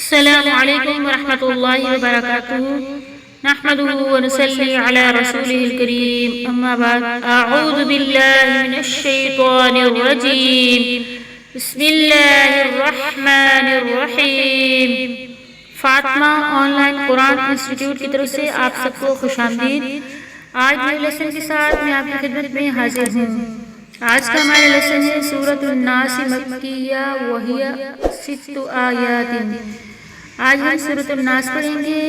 अस्सलामु अलैकुम वरहमतुल्लाहि वबरकातुहू नहमदुहु व नुसल्ली अला रसूलिहिल करीम अम्मा बाद अऊज़ु बिल्लाहि मिनश शैतानिर रजीम बिस्मिल्लाहिर रहमानिर रहीम। फातिमा ऑनलाइन कुरान इंस्टीट्यूट की तरफ से आप सबको खुशामदीद। आज के लेसन के साथ मैं आपकी खिदमत में हाजिर हूँ। आज का हमारा लेसन है सूरतुन नास मक्किया वहिया सित्तु आयातिन। आज हम सूरतुन नास पढ़ेंगे।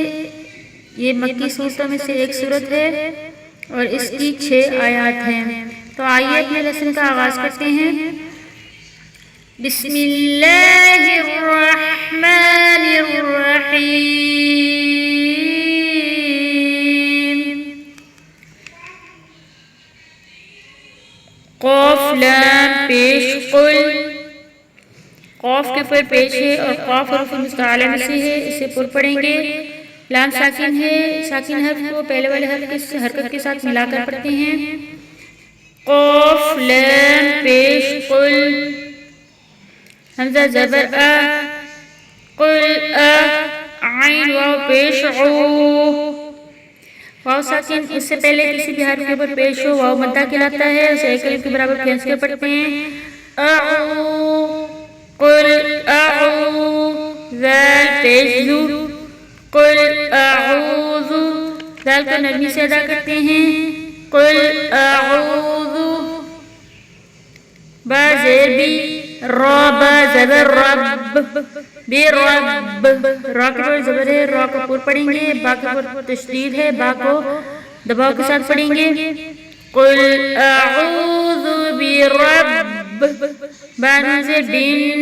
ये मक्की सूरतों में से एक सूरत है और इसकी 6 आयत हैं। तो आइए अपने लेसन का आगाज करते हैं। बिस्मिल्लाहिर्रहमानिर्रहीम। क़ाफ लाम पेश कुल। क़ाफ के ऊपर पेश है और क़ाफ हर्फ मुस्तअला में से है। इसे पुर पढ़ेंगे। लाम साकिन है। साकिन हर्फ को पहले वाले हर्फ की हरकत के साथ मिलाकर पढ़ते हैं। क़ाफ लाम पेश कुल। हमज़ा ज़बर अ कुल अ आइन वाव पेश उ। वाव साकिन इससे पहले किसी भी हर्फ के ऊपर पेश हो वाव मद्दा कहलाता है। उसे एक अलिफ के बराबर खींच के पढ़ते हैं। कुल ज़ाल पेश ज़ू कुल अऊज़ु। ज़ाल को नरमी से अदा करते हैं। कुल अऊज़ु। बा ज़ेर बी रा बा ज़बर रब बे रब। रा के ऊपर ज़बर है। रा को पुर पढ़ेंगे। बा के ऊपर तशदीद है। बा को दबाव के साथ पढ़ेंगे। कुल अऊज़ु बि रब बा से बिन।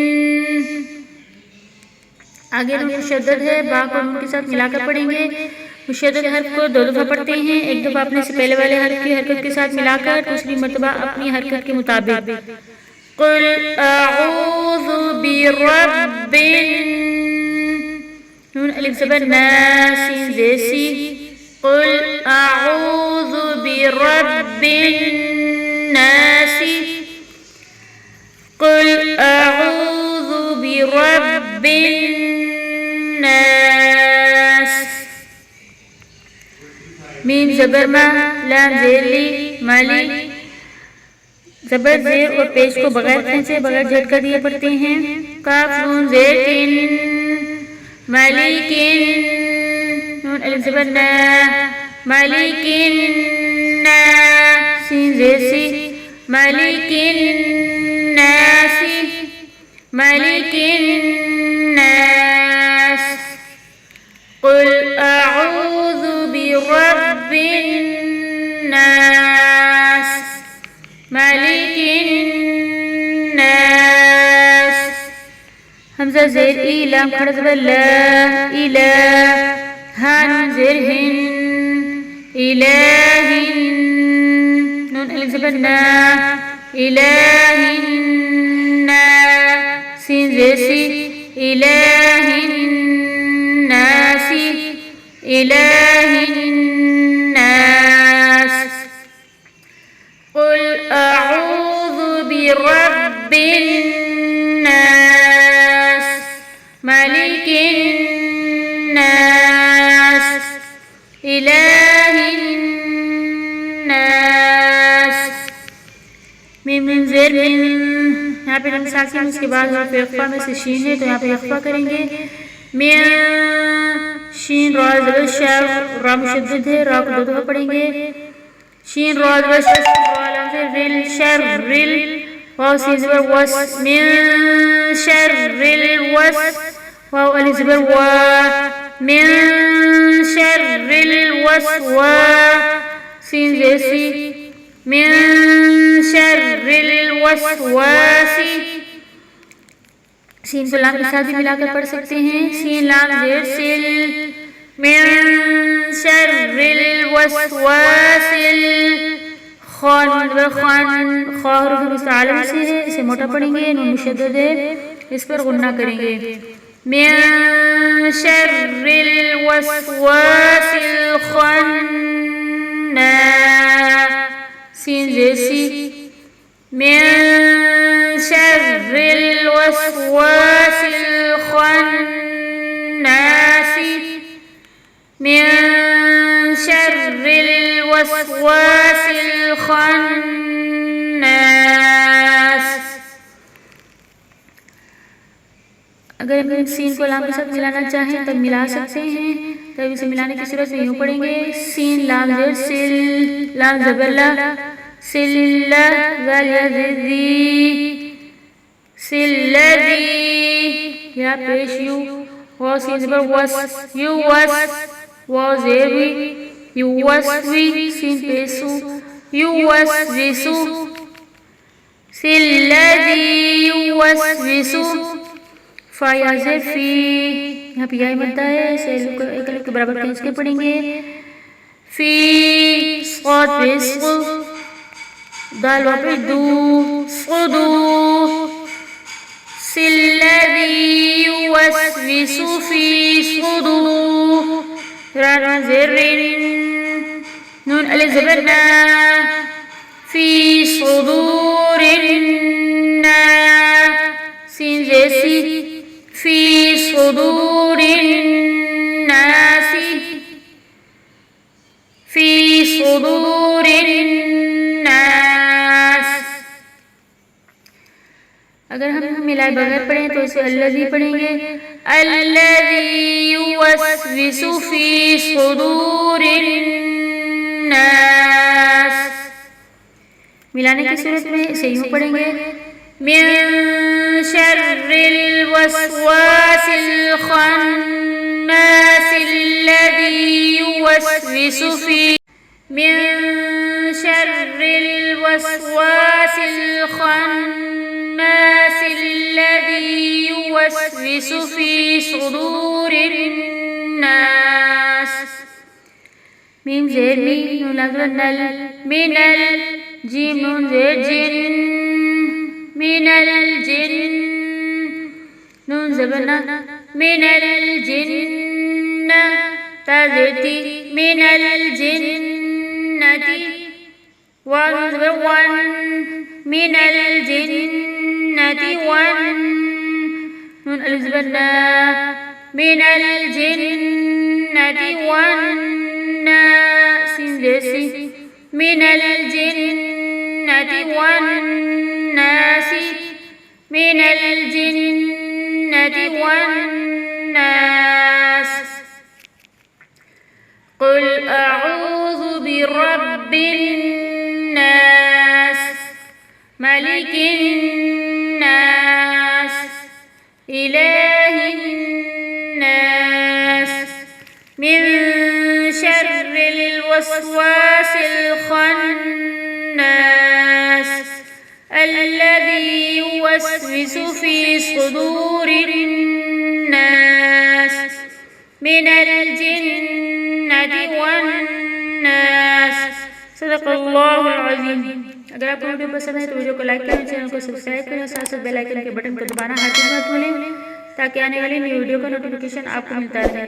आगे मुशद्दद है। बा को नून के साथ मिलाकर पढ़ेंगे। मुशद्दद हर्फ को 2 दफ़ा पढ़ते हैं। एक दफ़ा अपने से पहले वाले हर्फ की हरकत के साथ मिलाकर, दूसरी मर्तबा अपनी हरकत के मुताबिक। कुल अऊज़ु बिरब्बिन नून अलिफ ज़बर ना सीन जैसी। कुल अऊज़ु बिरब्बिन नासी। कुल अऊज़ु बिरब्बिन नास। मीम ज़बर मा लाम ज़ेर ली माली। ज़बर ज़ेर और पेश को बगैर खींचे बगैर झटका दिए पढ़ते हैं। काफ नून ज़ेर किन मालिकिन नून अलिफ ज़बर ना मालिकिन ना सीन ज़ेर सी मालिकिन नासी मालिकिन नास। कुल अऊज़ु बिरब्बिन नास मालिकिन नास। हमज़ा ज़ेर ई लाम खड़ा ज़बर ला इला हा नून ज़ेर हिन इलाहिन नून अलिफ ज़बर ना इलाहिन ना सीन ज़ेर सी इलाहिन नासी इलाहिन नास। कुल अऊज़ु बिरब्बिन नास मालिकिन नास इलाहिन नास। मीम ज़ेर मिन यहाँ पे नून साकिन उसके बाद इख्फा में से शीन है तो यहाँ पे इख्फा करेंगे। मिन शीन रा ज़बर शर रा मुशद्दद है। रा को 2 दफ़ा पढ़ेंगे। शीन रा ज़बर शर रिल शर रिल वाव सीन ज़बर वस मिन शर रिल वस वाव अलिफ ज़बर वा मिन शर रिल वस वा सीन जैसी मिन शर रिल वस वासी। सीन को लाम के साथ भी मिलाकर पढ़ सकते हैं। सीन लाम ज़ेर सिल मिन शर्रिल वसवासिल। खान खान खा हर्फ मुस्तअला से है। इसे मोटा पढ़ेंगे। नून मुशद्दद है। इस पर गुन्ना करेंगे। मिन शर्रिल वसवासिल खन्नास सीन जैसी मिन शर्रिल वसवासिल खन्नास الوسواس الخناس। अगर हम सीन को लाम के साथ मिलाना चाहें तब मिला सकते हैं। तब इसे मिलाने की सूरत में यूं पढ़ेंगे, सीन लाम जेर सिल, लाम जबरला, सिल्ला वाल यज़ी, सिल्लज़ी, या पेश यू, वा सीन जबर वस, यू वस, वा जेर वी, यू वसवी, सीन पेशू, यू वसविसु, सिल्लज़ी युवस्विसु, फा या जेर फी, यहाँ पे या मद्दा है, इसे एक अलग के बराबर खींच के पढ़ेंगे। फी सौद बिस्कु, दाल वापे दू, सुदू, सिल्लज़ी युवस्विसु फी सुदूर, रा ज़ेरिन, नून अलिफ ज़बर ना, फी सुदूरिन ना, सीन जैसी, फी सुदूरिन नासी, फी सुदूरिन नास। अगर हम मिलाए बगैर पढ़ें तो इसे अल्लज़ी पढ़ेंगे, अल्लज़ी युवस्विसु फी सुदूरिन नास। मिलाने की सूरत में इसे यूं पढ़ेंगे, मिन शर्रिल वस्वासिल खन्नासिल लज़ी युवस्विसु फी, मिन शर्रिल वस्वासिल खन्नासिल लज़ी युवस्विसु फी सुदूरिन नास। मीम जेर मी, नून लाम नल, मिनल, जीम नून जेर जिन, मिनल जिन, नून ज़बरना, मिनल जिन्ना, ता जेती, मिनल जिन्नती, वाव ज़बर वन, मिनल जिन्नति वन, नून अलिफ ज़बर ना, मिनल जिन्नति वन ना, सीन जैसी, मिनल जिन्नति वन नासी, मिनल जिन्नति वन नास। कुल अऊज़ु बिरब्बिन नास, मलिकिन नास, इलाहिन नास, मिन शर्रिल वस्वासिल खन्नास, अल्लज़ी युवस्विसु फी सुदूरिन नास, मिनल जिन्नति वन नास। सदक़ल्लाहुल अज़ीम। अगर आपको वीडियो पसंद है तो वीडियो को लाइक करें, चैनल को सब्सक्राइब करें, साथ साथ बेल आइकन के बटन को दबाना हाथ मत भूलें ताकि आने वाली नई वीडियो का नोटिफिकेशन आपको मिलता रहे।